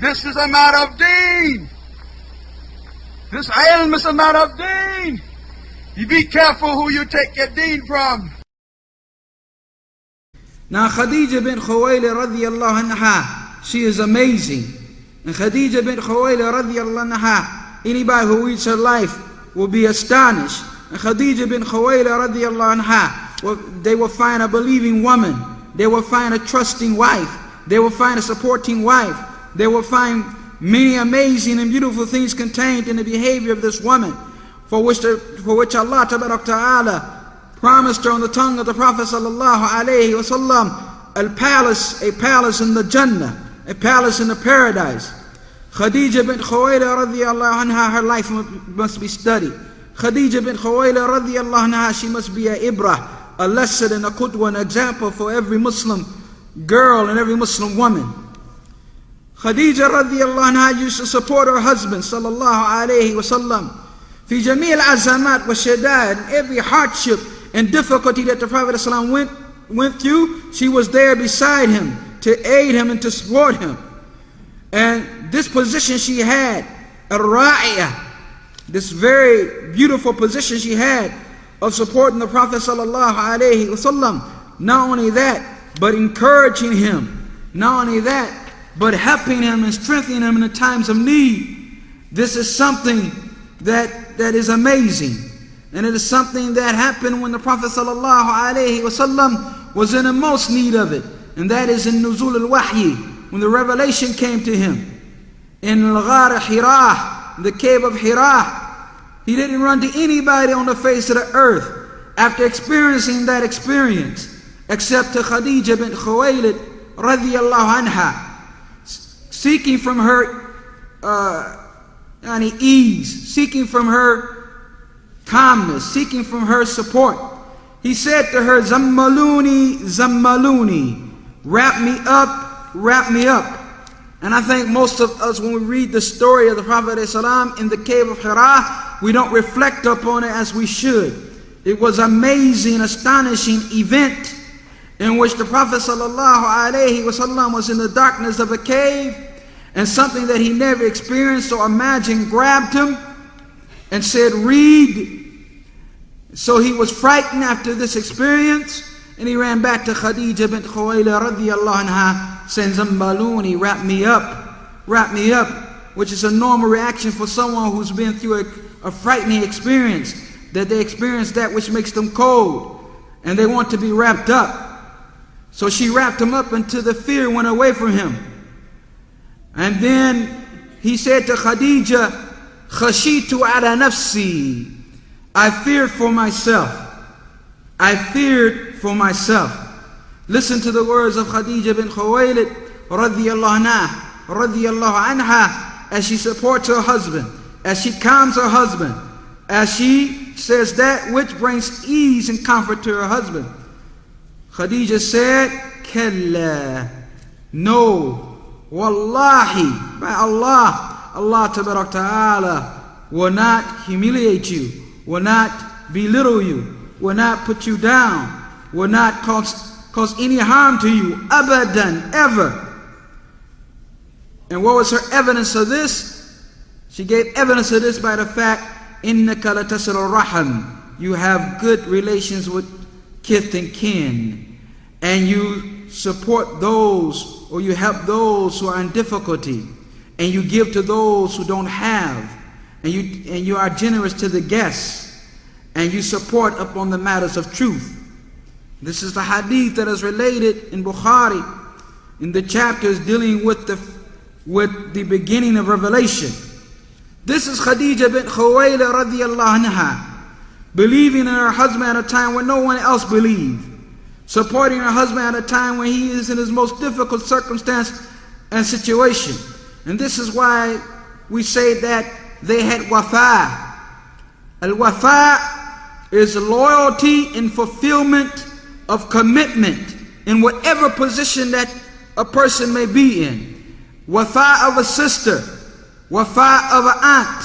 This is a matter of deen. This ilm is a matter of deen. You be careful who you take your deen from. Now Khadija bint Khuwaylid radiyallahu anha, she is amazing. And Khadija bint Khuwaylid radiyallahu anha, anybody who reads her life will be astonished. And Khadija bint Khuwaylid radiyallahu anha, they will find a believing woman. They will find a trusting wife. They will find a supporting wife. They will find many amazing and beautiful things contained in the behavior of this woman, for which Allah Ta'ala promised her on the tongue of the Prophet sallallahu alaihi wasallam a palace in the Jannah, a palace in the paradise. Khadija bint Khuwaylid radiyallahu anha, her life must be studied. Khadija bint Khuwaylid radiyallahu anha, she must be a ibrah, a lesson and a qudwa, an example for every Muslim girl and every Muslim woman. Khadija radiyallahu anha used to support her husband sallallahu alayhi wasallam fi jamil azamat wa shadad, every hardship and difficulty that the Prophet ﷺ went through, she was there beside him to aid him and to support him. And this position she had, ar-ra'iyah, this very beautiful position she had of supporting the Prophet ﷺ, not only that, but encouraging him, not only that, but helping him and strengthening him in the times of need. This is something that is amazing. And it is something that happened when the Prophet ﷺ was in the most need of it. And that is in Nuzul al-Wahyi, when the revelation came to him. In Al-Ghar Hira, the cave of Hira, he didn't run to anybody on the face of the earth after experiencing that experience, except to Khadija bint Khuwaylid radiyallahu anha, seeking from her ease, seeking from her calmness, seeking from her support. He said to her, Zammaluni, Zammaluni, wrap me up, wrap me up. And I think most of us, when we read the story of the Prophet ﷺ in the cave of Hira, we don't reflect upon it as we should. It was an amazing, astonishing event in which the Prophet ﷺ was in the darkness of a cave, and something that he never experienced or imagined grabbed him and said, read. So he was frightened after this experience, and he ran back to Khadija bint Khuwaylid radiyallahu anha, saying, Zambaluni, wrap me up, which is a normal reaction for someone who's been through a frightening experience, that they experience that which makes them cold, and they want to be wrapped up. So she wrapped him up until the fear went away from him. And then he said to Khadija, Khashitu ala nafsi, I feared for myself. I feared for myself. Listen to the words of Khadija bint Khuwaylid radiyallahu anha, as she supports her husband, as she calms her husband, as she says that which brings ease and comfort to her husband. Khadija said, Kalla, no, wallahi, by Allah, Allah Tabarak Ta'ala will not humiliate you, will not belittle you, will not put you down, will not cause any harm to you, abadan, ever. And what was her evidence of this? She gave evidence of this by the fact, innaka latasil raham, you have good relations with kith and kin, and you support those, or you help those who are in difficulty, and you give to those who don't have, and you are generous to the guests, and you support upon the matters of truth. This is the hadith that is related in Bukhari in the chapters dealing with the beginning of revelation. This is Khadija bint Khuwaylid radiyallahu anha, believing in her husband at a time when no one else believed, supporting her husband at a time when he is in his most difficult circumstance and situation. And this is why we say that they had wafa. Al-wafa is loyalty and fulfillment of commitment in whatever position that a person may be in. Wafa of a sister, wafa of an aunt,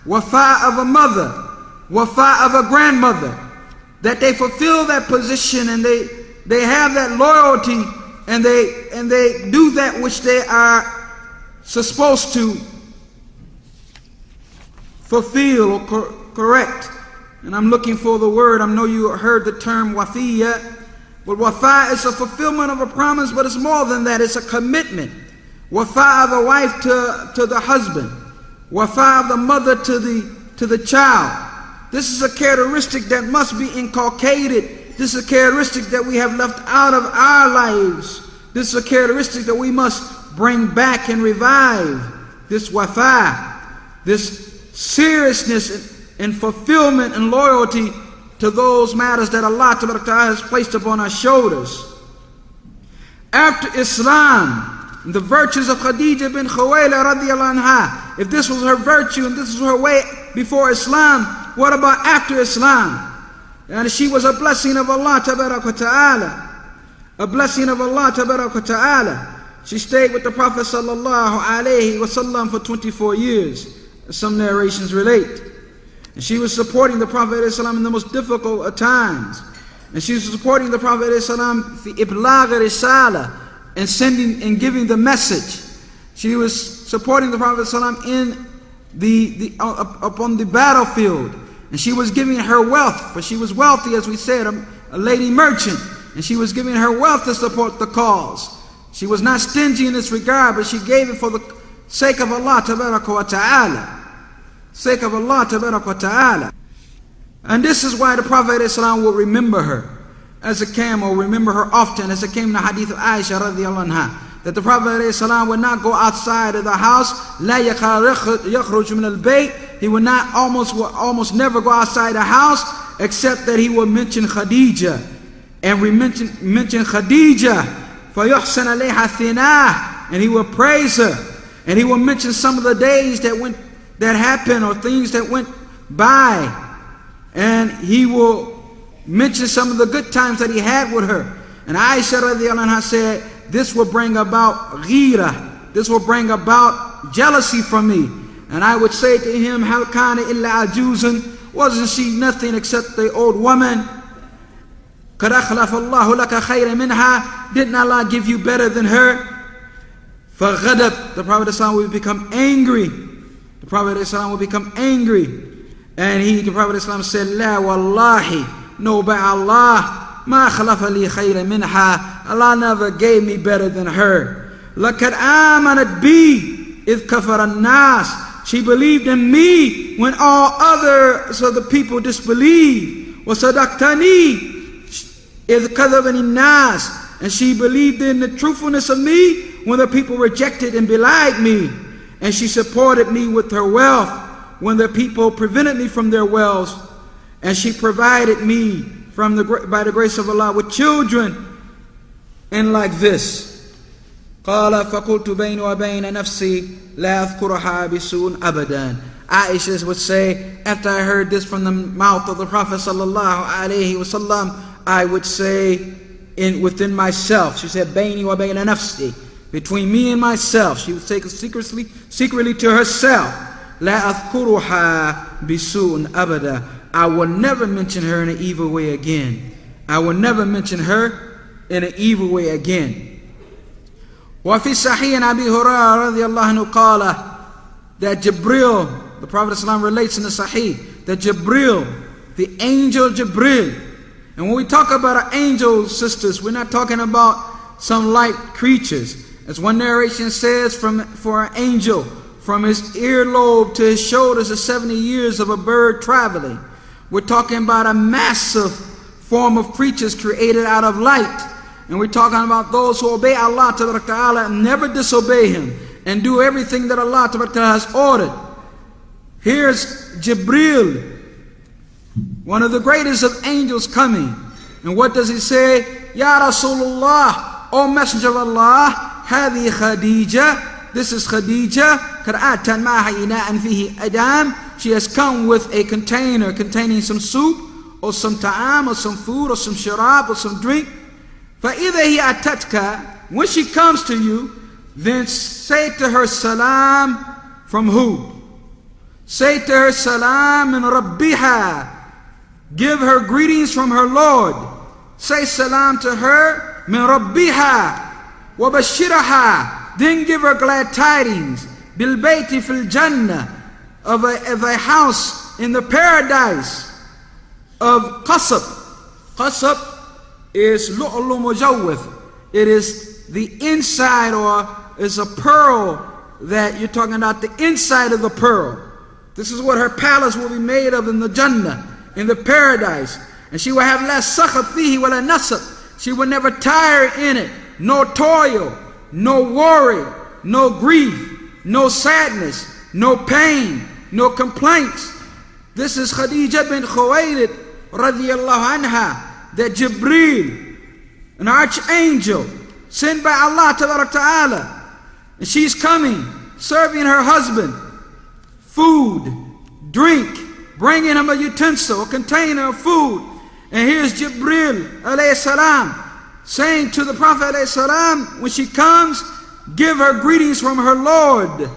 wafa of a mother, wafa of a grandmother, that they fulfill that position and they have that loyalty, and they do that which they are supposed to fulfill or correct. And I'm looking for the word. I know you heard the term wafiyya. But wafa is a fulfillment of a promise, but it's more than that. It's a commitment. Wafa of the wife to the husband. Wafa of the mother to the child. This is a characteristic that must be inculcated. This is a characteristic that we have left out of our lives. This is a characteristic that we must bring back and revive. This wafa, this seriousness and fulfillment and loyalty to those matters that Allah Ta'ala has placed upon our shoulders. After Islam, the virtues of Khadija bin Khuwaylid radiyallahu anha, if this was her virtue and this was her way before Islam, what about after Islam? And she was a blessing of Allah Ta'ala. A blessing of Allah Ta'ala. She stayed with the Prophet sallallahu alaihi wasallam for 24 years, as some narrations relate. And she was supporting the Prophet ﷺ in the most difficult of times. And she was supporting the Prophet ﷺ fi iblagh risala, and sending and giving the message. She was supporting the Prophet ﷺ in upon the battlefield. And she was giving her wealth, for she was wealthy, as we said, a lady merchant. And she was giving her wealth to support the cause. She was not stingy in this regard, but she gave it for the sake of Allah Ta'ala. Sake of Allah Ta'ala. And this is why the Prophet ﷺ will remember her as it came, or remember her often, as it came in the hadith of Aisha radiyallahu anha, that the Prophet ﷺ would not go outside of the house. لا يخرج من البيت. He would not almost never go outside the house, except that he would mention Khadija, and mention Khadija. فيحسن عليها ثناه, and he would praise her, and he would mention some of the days that happened, or things that went by, and he will mention some of the good times that he had with her. And Aisha radiyallahu anha said, this will bring about ghira, this will bring about jealousy from me. And I would say to him, hal kana illa ajuzun, wasn't she nothing except the old woman? Qad akhlafa Allahu laka khayran minha, didn't Allah give you better than her? Faghadab, the Prophet ﷺ will become angry. The Prophet ﷺ will become angry. And the Prophet ﷺ said, La wallahi, no, by Allah, ma khalafa li khayran minha, Allah never gave me better than her. Laqad amanat bi idh kafara an-nas, she believed in me when all others of the people disbelieved. Wa sadaqtani idh kadhabani an-nas, and she believed in the truthfulness of me when the people rejected and belied me. And she supported me with her wealth when the people prevented me from their wealth. And she provided me by the grace of Allah with children. And like this, قال فقلت بيني وبين نفسي لا أذكرها بسوء أبدا. Aisha would say, after I heard this from the mouth of the Prophet sallallahu alaihi wasallam, I would say within myself, she said, بيني وبين نفسي, between me and myself, she would take it secretly to herself, لا أذكرها بسوء أبدا, I will never mention her in an evil way again. I will never mention her in an evil way again. وفي صحيح أبي هريرة رضي الله عنه قال, that Jibril, the Prophet ﷺ relates in the Sahih, that Jibril, the angel Jibril, and when we talk about our angels, sisters, we're not talking about some light creatures. As one narration says, for an angel, from his earlobe to his shoulders is 70 years of a bird traveling. We're talking about a massive form of creatures created out of light. And we're talking about those who obey Allah Ta'ala and never disobey Him, and do everything that Allah Ta'ala has ordered. Here's Jibril, one of the greatest of angels, coming. And what does he say? Ya Rasulullah, O Messenger of Allah, Hadi Khadija, this is Khadija. Kar'atan ma'a ina'an fihi adam. She has come with a container containing some soup, or some ta'am, or some food, or some sharab, or some drink. فَإِذَا هِيَ أَتَتْكَ, when she comes to you, then say to her salam from who? Say to her salam min Rabbiha. Give her greetings from her Lord. Say salam to her min Rabbiha. وَبَشِّرَهَا, Then give her glad tidings, bil bayti fil jannah, of a house in the paradise of qasab. Qasab is lu'lu mujawwif. It is the inside, or is a pearl that you're talking about, the inside of the pearl. This is what her palace will be made of in the Jannah, in the paradise. And she will have la sakhat fihi wa la nasab. She will never tire in it. No toil, no worry, no grief, no sadness, no pain, no complaints. This is Khadija bin Khuwaylid radiyallahu anha, that Jibreel, an archangel sent by Allah Ta'ala, and she's coming, serving her husband food, drink, bringing him a utensil, a container of food. And here's Jibreel alayhi salam saying to the Prophet alayhi salam, when she comes, give her greetings from her Lord,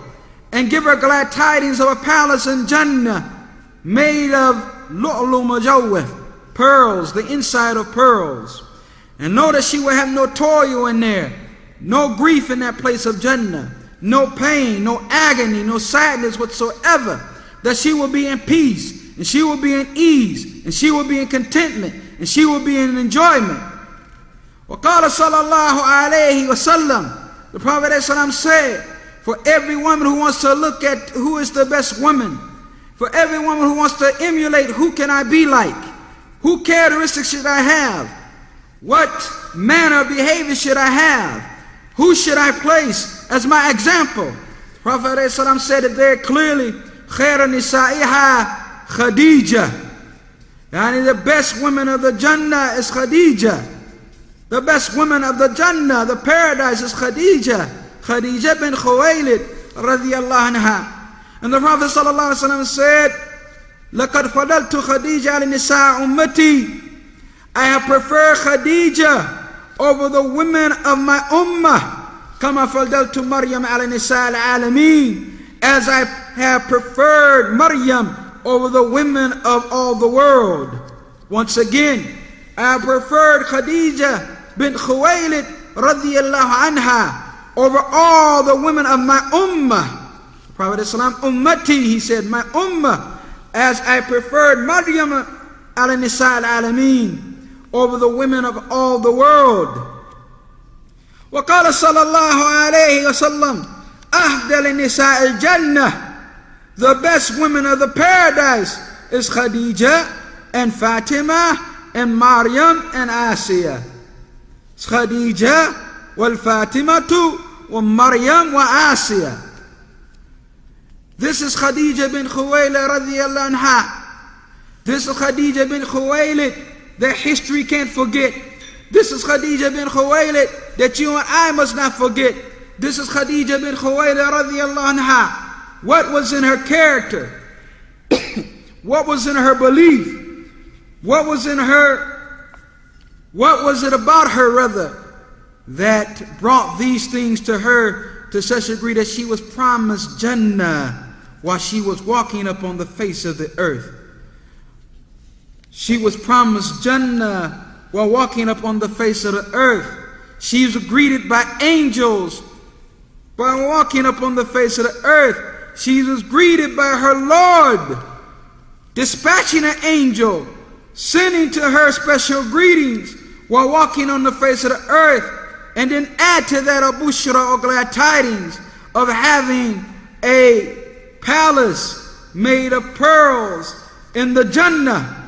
and give her glad tidings of a palace in Jannah made of lu'lu mujawwif, pearls, the inside of pearls. And know that she will have no toil in there, no grief in that place of Jannah, no pain, no agony, no sadness whatsoever. That she will be in peace, and she will be in ease, and she will be in contentment, and she will be in enjoyment. وقال صلى الله عليه وسلم, the Prophet ﷺ said, for every woman who wants to look at who is the best woman, for every woman who wants to emulate who can I be like, who characteristics should I have, what manner of behavior should I have, who should I place as my example? The Prophet ﷺ said it very clearly, خير نسائها خديجة. Yani the best woman of the Jannah is Khadija. The best woman of the Jannah, the paradise, is Khadija. Khadija bin Khuwaylid radiyallahu anha. And the Prophet sallallahu alaihi wasallam said, لَقَدْ فَضَلْتُ خَدِيجَ عَلَى نِسَاءِ أُمَّتِي. I have preferred Khadija over the women of my ummah. كَمَا فَضَلْتُ مَرْيَمَ عَلَى نِسَاءِ الْعَالَمِينَ. As I have preferred Maryam over the women of all the world. Once again, I have preferred Khadija bin Khuwaylid radiyallahu anha over all the women of my ummah. Prophet ﷺ, ummati, he said, my ummah, as I preferred Maryam ala nisa al-alameen, over the women of all the world. وقال صلى الله عليه وسلم, أفضل نساء الجنة, the best women of the paradise is Khadija and Fatima and Maryam and Asiya. It's Khadija wal Fatimatu wa Maryam wa Asiya. This is Khadija bin Khuwaylid radiyallahu anha. This is Khadija bin Khuwaylid that history can't forget. This is Khadija bin Khuwaylid that you and I must not forget. This is Khadija bin Khuwaylid radiyallahu anha. What was in her character? What was in her belief? What was it about her rather, that brought these things to her to such a degree that she was promised Jannah while she was walking upon the face of the earth? She was promised Jannah while walking upon the face of the earth. She was greeted by angels while walking upon the face of the earth. She was greeted by her Lord, dispatching an angel, sending to her special greetings while walking on the face of the earth. And then add to that a bushra, or glad tidings, of having a palace made of pearls in the Jannah.